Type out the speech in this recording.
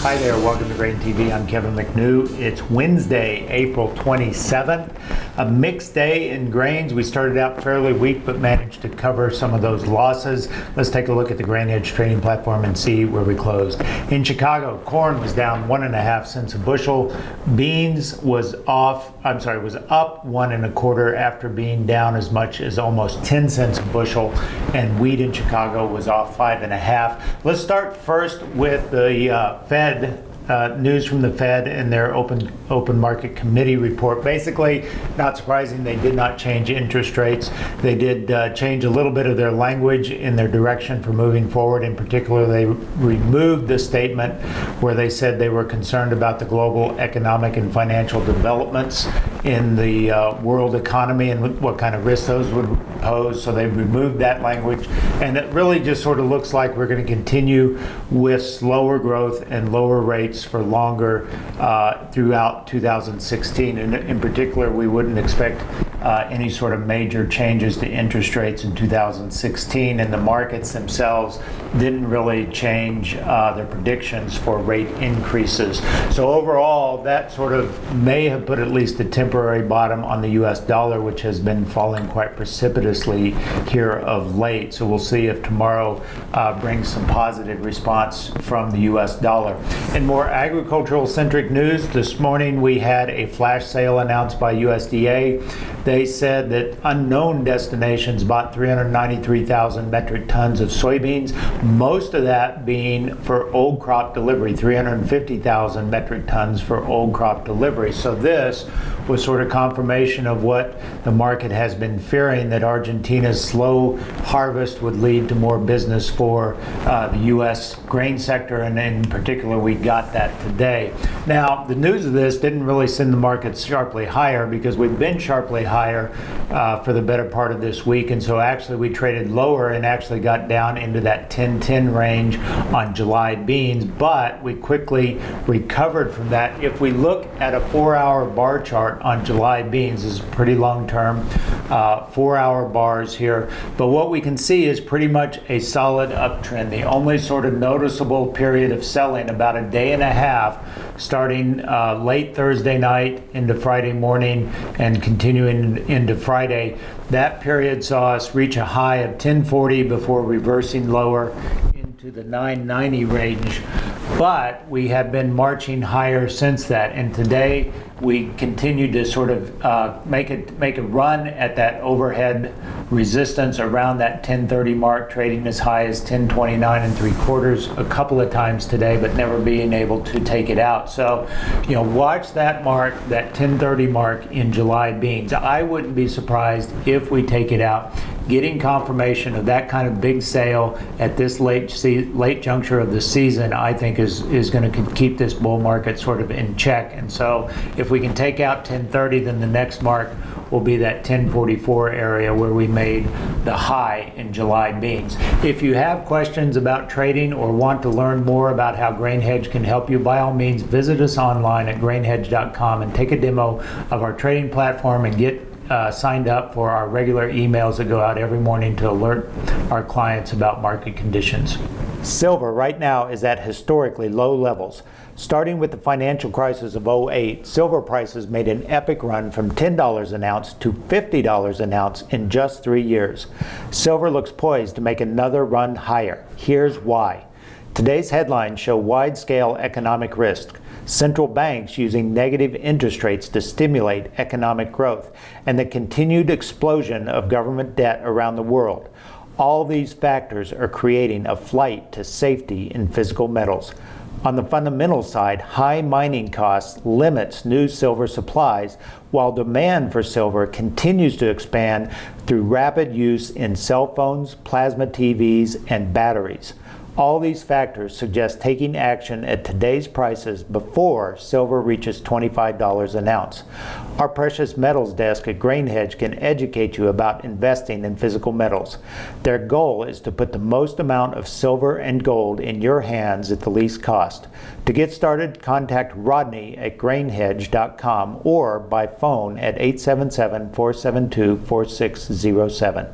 Hi there, welcome to GrainTV. I'm Kevin McNew. It's Wednesday, April 27th. A mixed day in grains. We started out fairly weak but managed to cover some of those losses. Let's take a look at the Grain Edge trading platform and see where we closed. In Chicago, corn was down 1.5 cents a bushel. Beans was up 1.25 after being down as much as almost 10 cents a bushel. And wheat in Chicago was off 5.5. Let's start first with the Fed. News from the Fed and their open market committee report. Basically, not surprising, they did not change interest rates. They did change a little bit of their language in their direction for moving forward. In particular, they removed the statement where they said they were concerned about the global economic and financial developments in the world economy and what kind of risks those would pose. So they removed that language, and it really just sort of looks like we're going to continue with slower growth and lower rates for longer throughout 2016. And in particular, we wouldn't expect any sort of major changes to interest rates in 2016, and the markets themselves didn't really change their predictions for rate increases. So overall, that sort of may have put at least a temporary bottom on the US dollar, which has been falling quite precipitously here of late. So we'll see if tomorrow brings some positive response from the US dollar. In more agricultural centric news, this morning we had a flash sale announced by USDA. They said that unknown destinations bought 393,000 metric tons of soybeans, most of that being for old crop delivery, 350,000 metric tons for old crop delivery. So this was sort of confirmation of what the market has been fearing, that Argentina's slow harvest would lead to more business for the U.S. grain sector, and in particular, we got that today. Now, the news of this didn't really send the markets sharply higher, because we've been sharply higher for the better part of this week, and so actually we traded lower and actually got down into that 10-10 range on July beans, but we quickly recovered from that. If we look at a 4-hour bar chart on July beans, this is pretty long-term 4-hour bars here, but what we can see is pretty much a solid uptrend. The only sort of noticeable period of selling, about a day and a half, starting late Thursday night into Friday morning and continuing into Friday. That period saw us reach a high of 1040 before reversing lower into the 990 range, but we have been marching higher since that, and today we continue to sort of make a run at that overhead resistance around that 1030 mark, trading as high as 1029 3/4 a couple of times today, but never being able to take it out. So, watch that mark, that 1030 mark in July beans. I wouldn't be surprised if we take it out. Getting confirmation of that kind of big sale at this late juncture of the season, I think is going to keep this bull market sort of in check. And so if we can take out 1030, then the next mark will be that 1044 area where we made the high in July beans. If you have questions about trading or want to learn more about how GrainHedge can help you, by all means visit us online at grainhedge.com and take a demo of our trading platform and get signed up for our regular emails that go out every morning to alert our clients about market conditions. Silver right now is at historically low levels. Starting with the financial crisis of '08, silver prices made an epic run from $10 an ounce to $50 an ounce in just 3 years. Silver looks poised to make another run higher. Here's why. Today's headlines show wide-scale economic risk, central banks using negative interest rates to stimulate economic growth, and the continued explosion of government debt around the world. All these factors are creating a flight to safety in physical metals. On the fundamental side, high mining costs limits new silver supplies, while demand for silver continues to expand through rapid use in cell phones, plasma TVs, and batteries. All these factors suggest taking action at today's prices before silver reaches $25 an ounce. Our precious metals desk at GrainHedge can educate you about investing in physical metals. Their goal is to put the most amount of silver and gold in your hands at the least cost. To get started, contact Rodney at grainhedge.com or by phone at 877-472-4607.